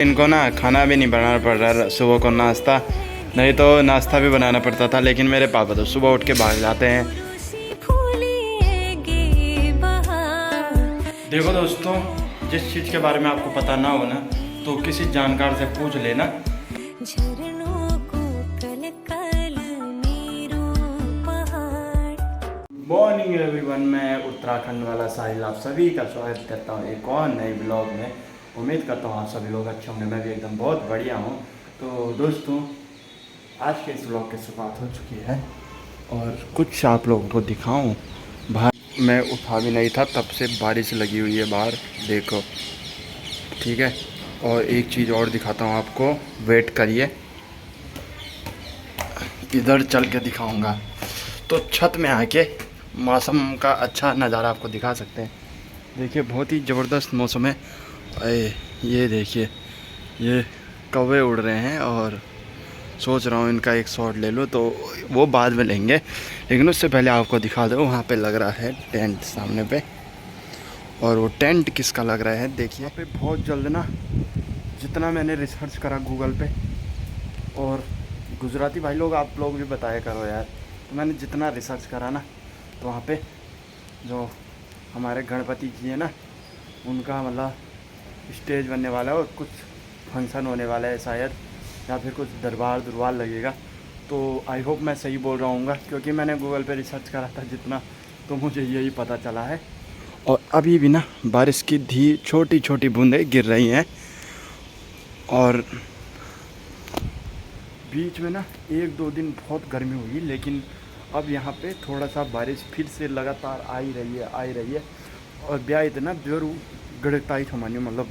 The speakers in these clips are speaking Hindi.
इनको ना खाना भी नहीं बनाना पड़ रहा सुबह को, नाश्ता नहीं तो नाश्ता भी बनाना पड़ता था, लेकिन मेरे पापा तो सुबह उठ के भाग जाते हैं। देखो दोस्तों, जिस चीज़ के बारे में आपको पता ना हो ना तो किसी जानकार से पूछ लेना। मॉर्निंग एवरीवन, मैं उत्तराखंड वाला साहिल आप सभी का स्वागत करता हूँ एक और नए ब्लॉग में। उम्मीद करता हूँ आप सभी लोग अच्छे होंगे, मैं भी एकदम बहुत बढ़िया हूँ। तो दोस्तों, आज के इस ब्लॉग की शुरुआत हो चुकी है और कुछ आप लोगों को दिखाऊं। बाहर मैं उठा भी नहीं था, तब से बारिश लगी हुई है बाहर, देखो ठीक है। और एक चीज़ और दिखाता हूँ आपको, वेट करिए, इधर चल के दिखाऊंगा। तो छत में आके मौसम का अच्छा नज़ारा आपको दिखा सकते हैं। देखिए बहुत ही ज़बरदस्त मौसम है। ये देखिए, ये कौवे उड़ रहे हैं और सोच रहा हूँ इनका एक शॉट ले लो, तो वो बाद में लेंगे, लेकिन उससे पहले आपको दिखा दो। वहाँ पे लग रहा है टेंट सामने पे, और वो टेंट किसका लग रहा है देखिए। यहाँ पे बहुत जल्द ना, जितना मैंने रिसर्च करा गूगल पे, और गुजराती भाई लोग आप लोग भी बताया करो यार, तो मैंने जितना रिसर्च करा ना, तो वहाँ पे जो हमारे गणपति जी है ना, उनका मतलब स्टेज बनने वाला है और कुछ फंक्शन होने वाला है शायद, या फिर कुछ दरबार लगेगा। तो आई होप मैं सही बोल रहा हूँ, क्योंकि मैंने गूगल पे रिसर्च करा था जितना, तो मुझे यही पता चला है। और अभी भी ना बारिश की छोटी छोटी बूंदें गिर रही हैं, और बीच में ना 1-2 दिन बहुत गर्मी हुई, लेकिन अब यहाँ पे थोड़ा सा बारिश फिर से लगातार आ ही रही है। और ब्याह इतना जोर गड़कता ही थमानी, मतलब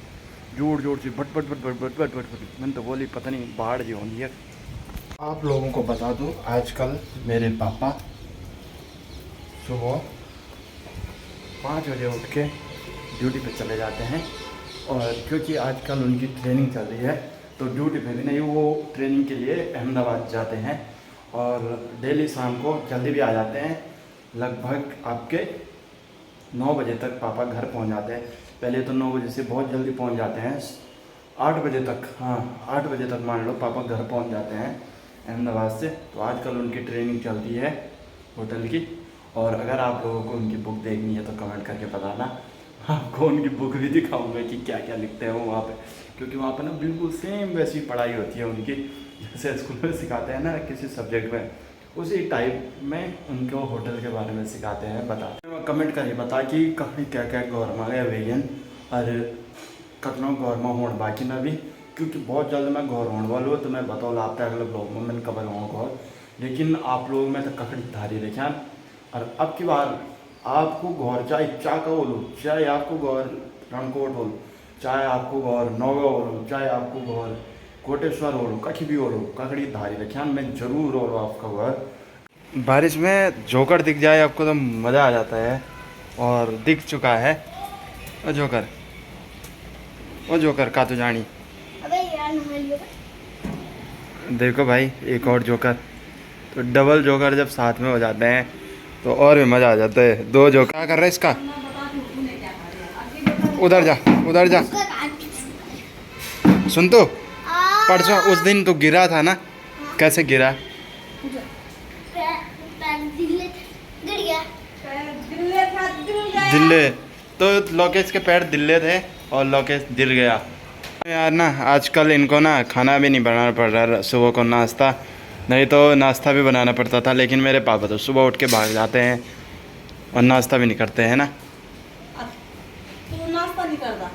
जोर से भट। मैंने तो बोली पता नहीं बाढ़ जी होनी है। आप लोगों को बता दूं, आजकल मेरे पापा सुबह 5 बजे उठ के ड्यूटी पे चले जाते हैं, और क्योंकि आजकल उनकी ट्रेनिंग चल रही है, तो ड्यूटी पे भी नहीं, वो ट्रेनिंग के लिए अहमदाबाद जाते हैं, और डेली शाम को जल्दी भी आ जाते हैं। लगभग आपके 9 बजे तक पापा घर पहुंच जाते हैं। पहले तो 9 बजे से बहुत जल्दी पहुंच जाते हैं, 8 बजे तक, हाँ 8 बजे तक मान लो पापा घर पहुंच जाते हैं अहमदाबाद से। तो आजकल उनकी ट्रेनिंग चलती है होटल की, और अगर आप लोगों को उनकी बुक देखनी है तो कमेंट करके बताना, आपको उनकी बुक भी दिखाऊंगा कि क्या क्या लिखते हैं वो वहाँ पे, क्योंकि वहाँ पर ना बिल्कुल सेम वैसी पढ़ाई होती है उनकी, जैसे स्कूल में सिखाते हैं ना किसी सब्जेक्ट में, उसी टाइप में उनको होटल के बारे में सिखाते हैं, बताते हैं। कमेंट करिए बता कि कहीं क्या क्या गौरमा गया वेगन, और कतना गौरमा होने बाकी ना भी, क्योंकि बहुत जल्द मैं गौर होने वाला हूँ, तो मैं बताओ लाता है अगले ब्लॉग में मैंने कब लगाऊँ गौर। लेकिन आप लोग में तो ककड़ी धारी देखें, और अब की बार आपको गौर चाहे चा का बोलो, चाहे आपको गौर रणकोट हो, चाहे आपको गौर नौगांव हो, चाहे आपको गौर कोटेश्वर हो, कहीं भी हो, ककड़ी धारी रखियान मैं जरूर हो आपका घर। बारिश में जोकर दिख जाए आपको तो मज़ा आ जाता है, और दिख चुका है ओ जोकर का तो जानी। अबे यार देखो भाई, एक और जोकर, तो डबल जोकर जब साथ में हो जाते हैं तो और भी मज़ा आ जाता है। 2 जोकर क्या कर रहा है इसका, उधर जा। सुन तो, परसों उस दिन तो गिरा था ना, कैसे गिरा? दिल्ले तो लोकेश के पैर दिल्ले थे और लोकेश दिल गया यार ना। आजकल इनको ना खाना भी नहीं बनाना पड़ रहा सुबह को, नाश्ता नहीं तो नाश्ता भी बनाना पड़ता था, लेकिन मेरे पापा तो सुबह उठ के भाग जाते हैं और नाश्ता भी नहीं करते हैं ना। तू नाश्ता नहीं करता?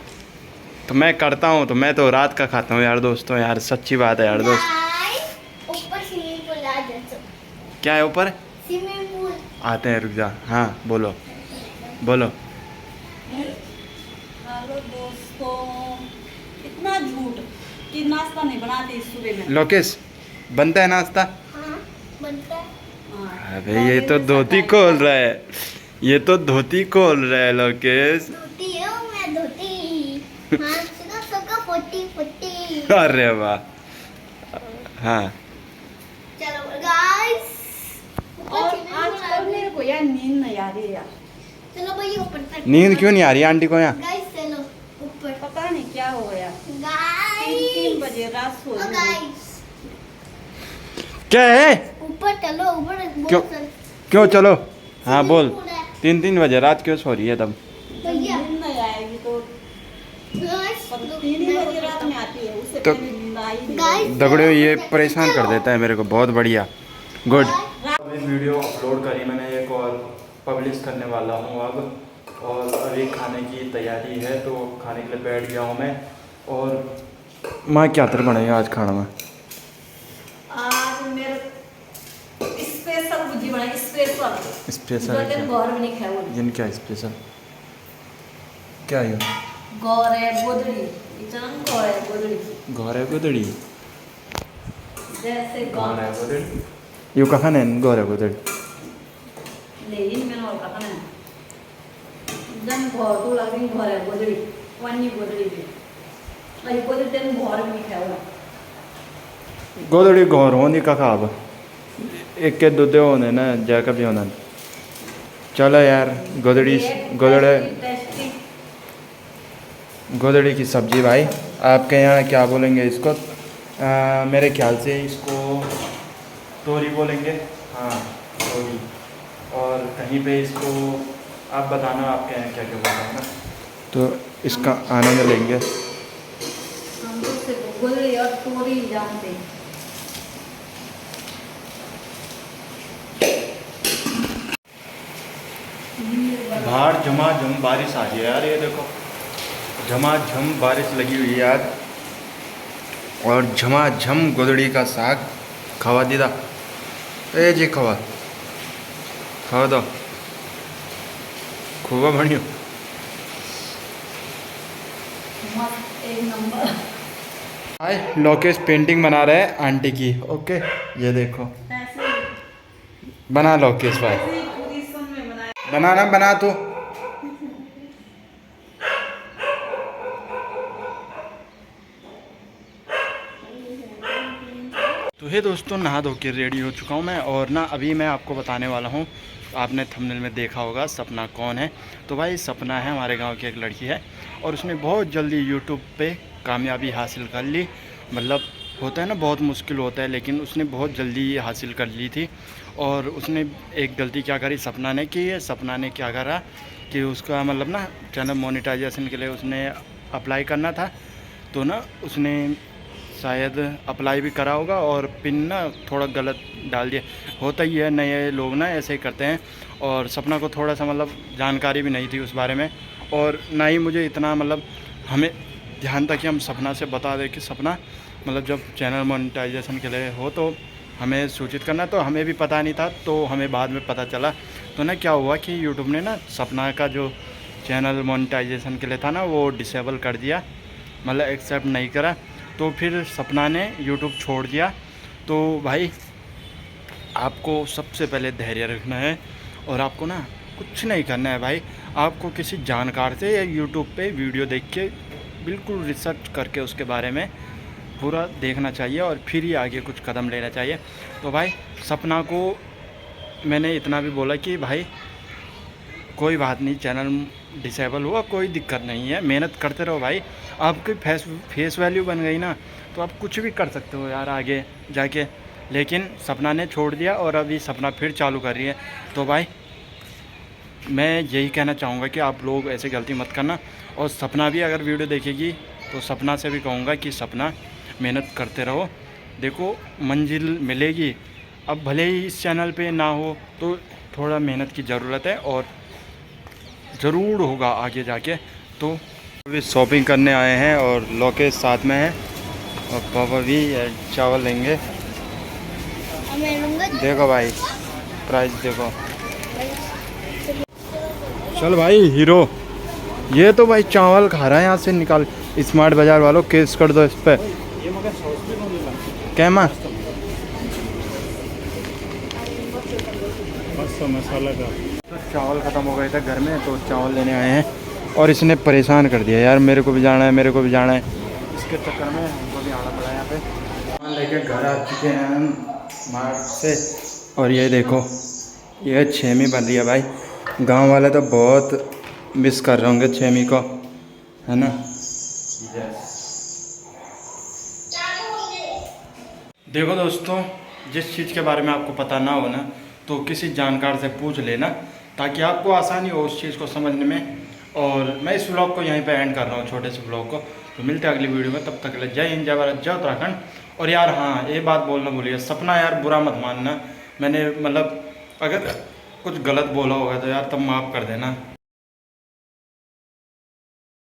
तो मैं करता हूँ, तो मैं तो रात का खाता हूँ यार दोस्तों, यार सच्ची बात है यार दोस्त। ऊपर स्विमिंग पूल आ जाओ। क्या है ऊपर? स्विमिंग पूल आते हैं, रुक जा। हाँ बोलो। हेलो दोस्तों, इतना झूठ कि नाश्ता नहीं बनाते इस सुबह में। लोकेश बनता है नाश्ता? हाँ बनता है। अबे ये तो धोती खोल रहा है, लोकेश। धोती है वो, मैं धोती। हाँ सबका फोटी। अरे वाह, हाँ चलो गाइस, और आजकल मेरे को यार नींद नहीं आ रही यार। चलो भाई ऊपर तक। नींद क्यों नहीं आ रही आंटी को यहाँ? गाइस चलो ऊपर। पता नहीं क्या हो गया। गाइस बजे रात सो ओ गाइस क्या है? ऊपर चलो ऊपर क्यों? क्यों चलो? हाँ बोल। 3 बजे रात क्यों सो रही है तब? भैया नींद नहीं आएगी तो गाइस 3 ही बजे रात में आती है, उससे तो- पहले नींद आई नहीं। गाइस दगड़े ये परेशान कर देता है मेरे को, बहुत बढ़िया, गुड। अभी वीडियो अपलोड करी मैंने एक और पब्लिश करने वाला हूँ अब, और अभी खाने की तैयारी है तो खाने के लिए बैठ गया हूँ मैं। और माँ क्या तर बनाई आज खाना में? आज मेरे स्पेशल भुजी बनाई, स्पेशल स्पेशल जो दिन घर में नहीं खाए वो जिनका स्पेशल क्या है? गौरे गोदड़ी, इचन गौरे गोदड़ी, गौरे गोदड़ी, जैसे गौरे गोदड़ी यू कहाँ है गौरे गोदड़ी? लेकिन मैंने और कहा ना जन घर तो लगी गौरे गोदड़ी, वन्नी गोदड़ी भी अई गोदड़ी दिन घर में नहीं खाए वो गोदड़ी गौर होने का खाब एक के दूधे होने ना जाकर भी होना। चलो यार गोदड़ी टेस्टी गोदड़ी की सब्जी भाई, आपके यहाँ क्या बोलेंगे इसको? मेरे ख्याल से इसको तोरी बोलेंगे, हाँ तोरी। और कहीं पे इसको आप बताना आपके यहाँ क्या क्या बोलते हैं ना, तो इसका आनंद लेंगे। हम तो सिर्फ गोदड़ी और तोरी जानते हैं। बाहर झमाझम बारिश आ रही है यार, ये देखो झमाझम बारिश लगी हुई है आज, और झमाझम गोदड़ी का साग खवा दीदा। ए जी खवा दो खूब बढ़िया। मस्त एक नंबर। हाय लोकेश पेंटिंग बना रहे हैं आंटी की, ओके ये देखो ऐसे बना लोकेश भाई, ही पोजीशन में बनाया। बनाना बना तू। तो हे दोस्तों, नहा धो के रेडी हो चुका हूँ मैं, और ना अभी मैं आपको बताने वाला हूँ, आपने थंबनेल में देखा होगा सपना कौन है। तो भाई सपना है हमारे गांव की एक लड़की है, और उसने बहुत जल्दी यूट्यूब पे कामयाबी हासिल कर ली। मतलब होता है ना बहुत मुश्किल होता है, लेकिन उसने बहुत जल्दी ये हासिल कर ली थी। और उसने एक गलती क्या करी सपना ने की है, सपना ने क्या करा कि उसका मतलब ना चैनल मोनेटाइजेशन के लिए उसने अप्लाई करना था, तो ना उसने शायद अप्लाई भी करा होगा और पिन ना थोड़ा गलत डाल दिया। होता ही है, नए लोग ना ऐसे ही करते हैं। और सपना को थोड़ा सा मतलब जानकारी भी नहीं थी उस बारे में, और ना ही मुझे इतना मतलब हमें ध्यान था कि हम सपना से बता दें कि सपना मतलब जब चैनल मोनेटाइजेशन के लिए हो तो हमें सूचित करना। तो हमें भी पता नहीं था, तो हमें बाद में पता चला। तो ना क्या हुआ कि यूट्यूब ने ना सपना का जो चैनल मोनेटाइजेशन के लिए था ना वो डिसेबल कर दिया, मतलब एक्सेप्ट नहीं करा। तो फिर सपना ने यूट्यूब छोड़ दिया। तो भाई आपको सबसे पहले धैर्य रखना है, और आपको ना कुछ नहीं करना है भाई, आपको किसी जानकार से या यूट्यूब पे वीडियो देख के बिल्कुल रिसर्च करके उसके बारे में पूरा देखना चाहिए, और फिर ही आगे कुछ कदम लेना चाहिए। तो भाई सपना को मैंने इतना भी बोला कि भाई कोई बात नहीं, चैनल डिसेबल हुआ कोई दिक्कत नहीं है, मेहनत करते रहो भाई, आपकी फेस वैल्यू बन गई ना तो आप कुछ भी कर सकते हो यार आगे जाके। लेकिन सपना ने छोड़ दिया, और अभी सपना फिर चालू कर रही है। तो भाई मैं यही कहना चाहूँगा कि आप लोग ऐसे गलती मत करना, और सपना भी अगर वीडियो देखेगी तो सपना से भी कहूँगा कि सपना मेहनत करते रहो, देखो मंजिल मिलेगी। अब भले ही इस चैनल पे ना हो तो थोड़ा मेहनत की ज़रूरत है, और ज़रूर होगा आगे जाके। तो अभी शॉपिंग करने आए हैं, और लोकेश साथ में है, और पापा भी चावल लेंगे। देखो भाई प्राइस देखो, चल भाई हीरो। ये तो भाई चावल खा रहा है, यहाँ से निकाल, स्मार्ट बाज़ार वालों केस कर दो इस पर। क्या माँ मसाला का तो चावल ख़त्म हो गए थे घर में, तो चावल लेने आए हैं, और इसने परेशान कर दिया यार, मेरे को भी जाना है, मेरे को भी जाना है। इसके चक्कर में हमको भी आना पड़ा यहाँ पे। सामान लेके घर आ चुके हैं हम मार्ट से, और ये देखो ये 6वीं बन रही है भाई। गांव वाले तो बहुत मिस कर रहे होंगे 6वीं को, है ना। देखो दोस्तों, जिस चीज़ के बारे में आपको पता ना हो ना, तो किसी जानकार से पूछ लेना, ताकि आपको आसानी हो उस चीज़ को समझने में। और मैं इस व्लॉग को यहीं पे एंड कर रहा हूँ, छोटे से व्लॉग को। तो मिलते हैं अगली वीडियो में, तब तक के लिए जय हिंद, जय भारत, जय उत्तराखंड। और यार हाँ, ये बात बोलना भूलिए, सपना यार बुरा मत मानना, मैंने मतलब अगर कुछ गलत बोला होगा तो यार तब माफ़ कर देना।